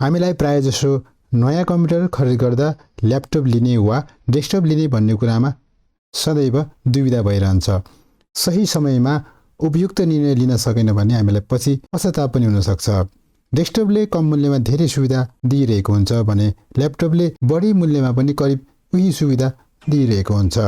हामीलाई प्रायजसो नयाँ कम्प्युटर खरिद गर्दा ल्यापटप लिने वा डेस्कटप लिने भन्ने कुरामा सदैव दुविधा भइरहन्छ। सही समयमा उपयुक्त निर्णय लिन सकेन भने हामीलाई पछि पश्चाताप पनि हुन सक्छ। डेस्कटपले कम मूल्यमा धेरै सुविधा दिइरहेको हुन्छ भने ल्यापटपले बढी मूल्यमा पनि करिब उही सुविधा दिइरहेको हुन्छ।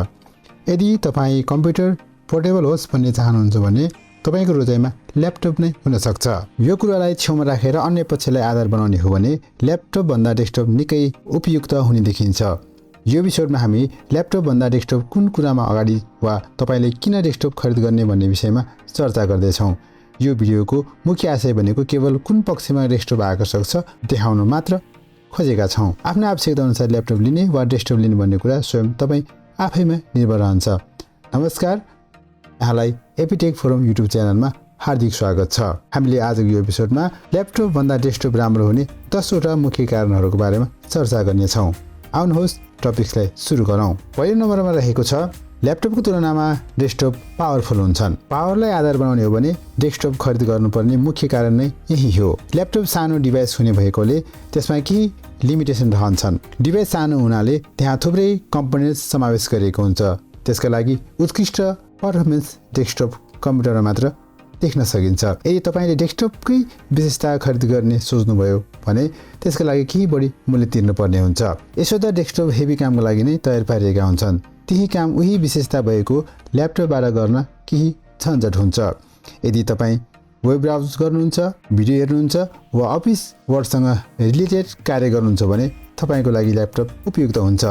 यदि तपाईँ कम्प्युटर पोर्टेबल होस् भन्ने चाहनुहुन्छ भने तपाईको रोजाइमा ल्यापटप नै हुन सक्छ। यो कुरालाई छेउमा राखेर अन्य पक्षलाई आधार बनाउने हो भने ल्यापटप भन्दा डेस्कटप निकै उपयुक्त हुने देखिन्छ। यो एपिसोडमा हामी ल्यापटप भन्दा डेस्कटप कुन कुरामा अगाडि वा तपाईले किन डेस्कटप खरिद गर्ने भन्ने विषयमा चर्चा गर्दै छौं। यो भिडियोको मुख्य आशय भनेको केवल कुन पक्षमा डेस्कटप आकर्षक छ देखाउन मात्र खोजेका छौं। आफ्नो आवश्यकता अनुसार ल्यापटप लिने वा डेस्कटप लिने भन्ने कुरा स्वयं तपाई आफैमा निर्भर रहन्छ। नमस्कार, यहाँलाई एप्टेक फोरम युट्युब च्यानलमा हार्दिक स्वागत छ। हामीले आजको यो एपिसोडमा ल्यापटप भन्दा डेस्कटप राम्रो हुने 10 वटा मुख्य कारणहरूको बारेमा चर्चा गर्ने छौं। आउनुहोस् टपिक्सलाई सुरु गरौँ। पहिलो नम्बरमा रहेको छ ल्यापटपको तुलनामा डेस्कटप पावरफुल हुन्छन्। पावरलाई आधार बनाउने हो भने डेस्कटप खरिद गर्नुपर्ने मुख्य कारण नै यही हो। ल्यापटप सानो डिभाइस हुने भएकोले त्यसमा केही लिमिटेसन रहन्छन्। डिभाइस सानो हुनाले त्यहाँ थुप्रै कम्पोनेन्ट्स समावेश गरिएको हुन्छ। त्यसका लागि उत्कृष्ट पर्फर्मेन्स डेस्कटप कम्प्युटरमा मात्र देख्न सकिन्छ। यदि तपाईले डेस्कटपकै विशेषता खरिद गर्ने सोच्नुभयो भने त्यसका लागि केही बढी मूल्य तिर्नुपर्ने हुन्छ। यसो त डेस्कटप हेभी कामको लागि नै तयार पारिएका हुन्छन्। त्यही काम उही विशेषता भएको ल्यापटपबाट गर्न केही झन्झट हुन्छ। यदि तपाईँ वेब ब्राउज गर्नुहुन्छ, भिडियो हेर्नुहुन्छ वा अफिस वर्कसँग रिलेटेड कार्य गर्नुहुन्छ भने तपाईँको लागि ल्यापटप उपयुक्त हुन्छ।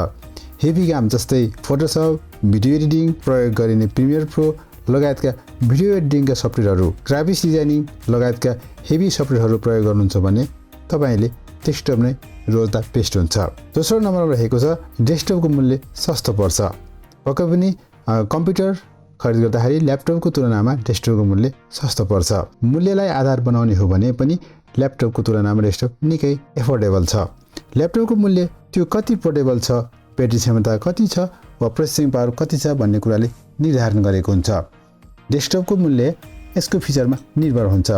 हेभी काम जस्तै फोटोसप, भिडियो एडिटिङ, प्रयोग गरिने प्रिमियर प्रो लगायतका भिडियो एडिटिङका सफ्टवेयरहरू, ग्राफिक्स डिजाइनिङ लगायतका हेभी सफ्टवेयरहरू प्रयोग गर्नुहुन्छ भने तपाईँले डेस्कटप नै रोज्दा बेस्ट हुन्छ। दोस्रो नम्बरमा रहेको छ डेस्कटपको मूल्य सस्तो पर्छ। पक्कै पनि कम्प्युटर खरिद गर्दाखेरि ल्यापटपको तुलनामा डेस्कटपको मूल्य सस्तो पर्छ। मूल्यलाई आधार बनाउने हो भने पनि ल्यापटपको तुलनामा डेस्कटप निकै एफोर्डेबल छ। ल्यापटपको मूल्य त्यो कति पोर्टेबल छ, ब्याट्री क्षमता कति छ वा प्रोसेसिङ पावर कति छ भन्ने कुराले निर्धारण गरेको हुन्छ। डेस्कटपको मूल्य यसको फिचरमा निर्भर हुन्छ।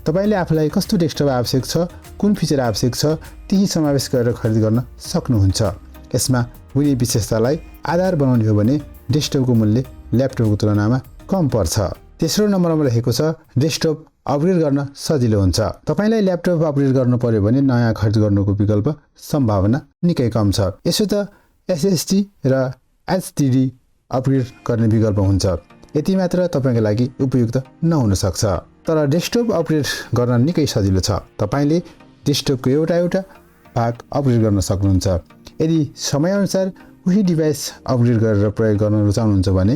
तपाईले आफूलाई कस्तो डेस्कटप आवश्यक छ, कुन फिचर आवश्यक छ त्यही समावेश गरेर खरिद गर्न सक्नुहुन्छ। यसमा हुने विशेषतालाई आधार बनाउने हो भने डेस्कटपको मूल्य ल्यापटपको तुलनामा कम पर्छ। तेस्रो नम्बरमा रहेको छ डेस्कटप अपग्रेड गर्न सजिलो हुन्छ। तपाईलाई ल्यापटप अपग्रेड गर्नु पर्यो भने नयाँ खरिद गर्नुको विकल्प सम्भावना निकै कम छ। यसो त एसएसडी र एचडिडी अपग्रेड गर्ने विकल्प हुन्छ। यति मात्र तपाईको लागि उपयुक्त नहुन सक्छ। तर डेस्कटप अपग्रेड गर्न निकै सजिलो छ। तपाईले डेस्कटपको एउटा भाग अपग्रेड गर्न सक्नुहुन्छ। यदि समयअनुसार उही डिभाइस अपग्रेड गरेर प्रयोग गर्न रुचाउनुहुन्छ भने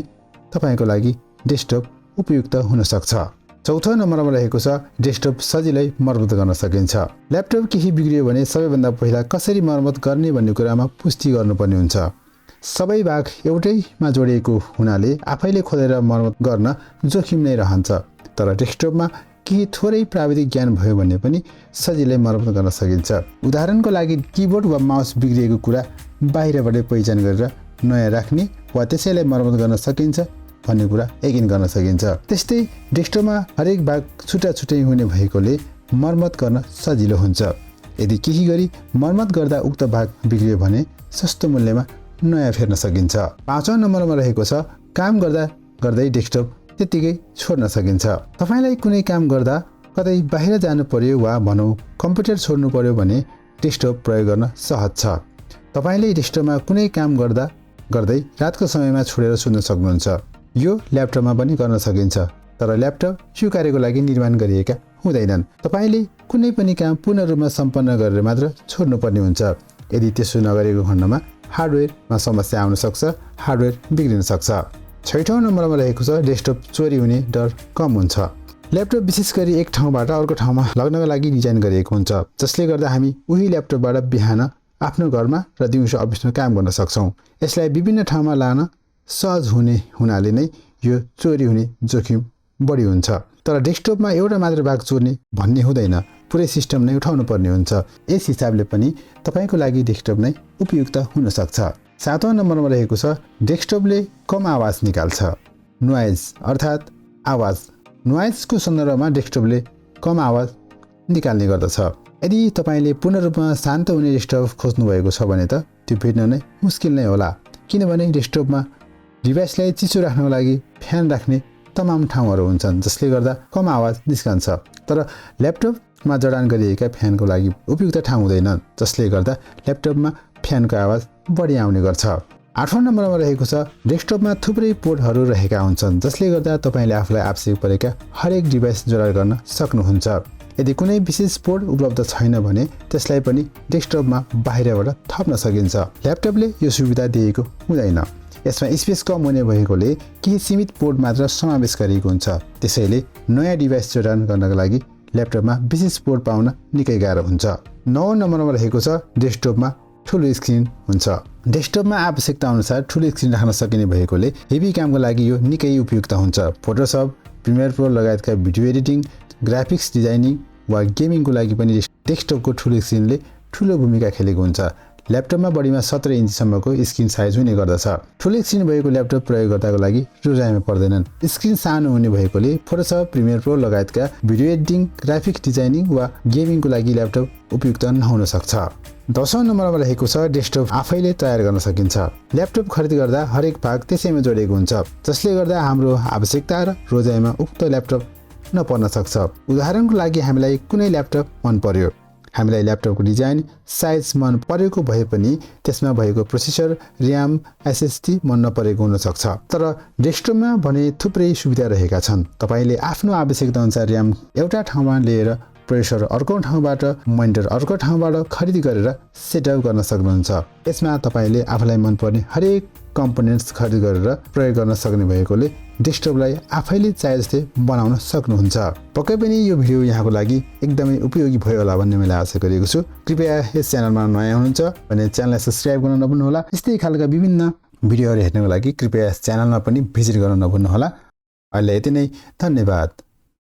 तपाईको लागि डेस्कटप उपयुक्त हुन सक्छ। चौथो नम्बरमा रहेको छ डेस्कटप सजिलै मर्मत गर्न सकिन्छ। ल्यापटप केही बिग्रियो भने सबैभन्दा पहिला कसरी मर्मत गर्ने भन्ने कुरामा पुष्टि गर्नुपर्ने हुन्छ। सबै भाग एउटैमा जोडिएको हुनाले आफैले खोलेर मर्मत गर्न जोखिम नै रहन्छ। तर डेस्कटपमा केही थोरै प्राविधिक ज्ञान भयो भने पनि सजिलै मर्मत गर्न सकिन्छ। उदाहरणको लागि किबोर्ड वा माउस बिग्रिएको कुरा बाहिरबाटै पहिचान गरेर नयाँ राख्ने वा त्यसैलाई मर्मत गर्न सकिन्छ भन्ने कुरा यकिन गर्न सकिन्छ। त्यस्तै डेस्कटपमा हरेक भाग छुट्टै हुने भएकोले मर्मत गर्न सजिलो हुन्छ। यदि केही गरी मर्मत गर्दा उक्त भाग बिग्रियो भने सस्तो मूल्यमा नयाँ फेर्न सकिन्छ। पाँचौं नम्बरमा रहेको छ काम गर्दै डेस्कटप त्यतिकै छोड्न सकिन्छ। तपाईलाई कुनै काम गर्दा कतै बाहिर जानु पर्यो वा भनौँ कम्प्युटर छोड्नु पर्यो भने डेस्कटप प्रयोग गर्न सहज छ। तपाईले डेस्कटपमा कुनै काम गर्दै रातको समयमा छोडेर सुत्न सक्नुहुन्छ। यो ल्यापटपमा पनि गर्न सकिन्छ। तर ल्यापटप यो कार्यको लागि निर्माण गरिएका हुँदैनन्। तपाईले कुनै पनि काम पूर्ण रूपमा सम्पन्न गरेर मात्र छोड्नुपर्ने हुन्छ। यदि त्यसो नगरेको खण्डमा हार्डवेयरमा समस्या आउन सक्छ, हार्डवेयर बिग्रिन सक्छ। छैठौं नम्बरमा रहेको छ डेस्कटप चोरी हुने डर कम हुन्छ। ल्यापटप विशेष गरी एक ठाउँबाट अर्को ठाउँमा लग्नका लागि डिजाइन गरिएको हुन्छ, जसले गर्दा हामी उही ल्यापटपबाट बिहान आफ्नो घरमा र दिउँसो अफिसमा काम गर्न सक्छौँ। यसलाई विभिन्न ठाउँमा लान सहज हुनाले नै यो चोरी हुने जोखिम बढी हुन्छ। तर डेस्कटपमा एउटा मात्र भाग चोर्ने भन्ने हुँदैन, पुरै सिस्टम नै उठाउनु पर्ने हुन्छ। यस हिसाबले पनि तपाईको लागि डेस्कटप नै उपयुक्त हुन सक्छ। सातौं नम्बरमा रहेको छ डेस्कटपले कम आवाज निकाल्छ। नोइज अर्थात् आवाज। नोइजको सन्दर्भमा डेस्कटपले कम आवाज निकाल्ने गर्दछ। यदि तपाईले पूर्ण रूपमा शान्त हुने डेस्कटप खोज्नु भएको छ भने त त्यो भेट्न नै मुस्किल नै होला, किनभने डेस्कटपमा डिभाइसलाई चिसो राख्नको लागि फ्यान राख्ने तमाम ठाउँहरू हुन्छन् जसले गर्दा कम आवाज निस्कन्छ। तर ल्यापटपमा जडान गरिएका फ्यानको लागि उपयुक्त ठाउँ हुँदैन, जसले गर्दा ल्यापटपमा फ्यानको आवाज बढी आउने गर्छ। 8औं नम्बरमा रहेको छ डेस्कटपमा थुप्रै पोर्टहरू रहेका हुन्छन्, जसले गर्दा तपाईले आफूलाई आवश्यक परेका हरेक डिभाइस जोडान गर्न सक्नुहुन्छ। यदि कुनै विशेष पोर्ट उपलब्ध छैन भने त्यसलाई पनि डेस्कटपमा बाहिरबाट थप्न सकिन्छ। ल्यापटपले यो सुविधा दिएको हुँदैन। यसमा स्पेस कम हुने भएकोले केही सीमित पोर्ट मात्र समावेश गरिएको हुन्छ। त्यसैले नयाँ डिभाइस जोडान गर्नका लागि ल्यापटपमा विशेष पोर्ट पाउन निकै गाह्रो हुन्छ। 9औं नम्बरमा रहेको छ डेस्कटपमा ठुलो स्क्रिन हुन्छ। डेस्कटपमा आवश्यकता अनुसार ठुलो स्क्रिन राख्न सकिने भएकोले हेभी कामको लागि यो निकै उपयुक्त हुन्छ। फोटोसप, प्रिमियर प्रो लगायतका भिडियो एडिटिङ, ग्राफिक्स डिजाइनिङ वा गेमिङको लागि पनि डेस्कटपको ठुलो स्क्रिनले ठुलो भूमिका खेलेको हुन्छ। ल्यापटपमा बढीमा 17 इन्चसम्मको स्क्रिन साइज हुने गर्दछ। ठुलो स्क्रिन भएको ल्यापटप प्रयोगकर्ताको लागि रोजाइमा पर्दैनन्। स्क्रिन सानो हुने भएकोले फोटोसप, प्रिमियर प्रो लगायतका भिडियो एडिटिङ, ग्राफिक्स डिजाइनिङ वा गेमिङको लागि ल्यापटप उपयुक्त नहुन सक्छ। 10औं नम्बरमा रहेको छ डेस्कटप आफैले तयार गर्न सकिन्छ। ल्यापटप खरिद गर्दा हरेक भाग त्यसैमा जोडिएको हुन्छ, जसले गर्दा हाम्रो आवश्यकता र रोजाइमा उक्त ल्यापटप नपर्न सक्छ। उदाहरणको लागि हामीलाई कुनै ल्यापटप मन पर्यो, हामीलाई ल्यापटपको डिजाइन, साइज मन परेको भए पनि त्यसमा भएको प्रोसेसर, र्याम, एसएसडी मन नपरेको हुन सक्छ। तर डेस्कटपमा भने थुप्रै सुविधा रहेका छन्। तपाईले आफ्नो आवश्यकता अनुसार र्याम एउटा ठाउँमा लिएर प्रोसेसर अर्को ठाउँबाट, मोनिटर अर्को ठाउँबाट खरिद गरेर सेटअप गर्न सक्नुहुन्छ। यसमा तपाईले आफूलाई मनपर्ने हरेक कम्पोनेन्ट्स खरिद गरेर प्रयोग गर्न सक्ने भएकोले डेस्कटपलाई आफैले चाहे जस्तै बनाउन सक्नुहुन्छ। पक्कै पनि यो भिडियो यहाँको लागि एकदमै उपयोगी भयो होला भन्ने मैले आशा गरेको छु। कृपया यस च्यानलमा नयाँ हुनुहुन्छ भने च्यानललाई सब्स्क्राइब गर्न नभुल्नुहोला। यस्तै खालका विभिन्न भिडियोहरू हेर्नको लागि कृपया यस च्यानलमा पनि भिजिट गर्न नभुल्नुहोला। अहिले यति नै, धन्यवाद।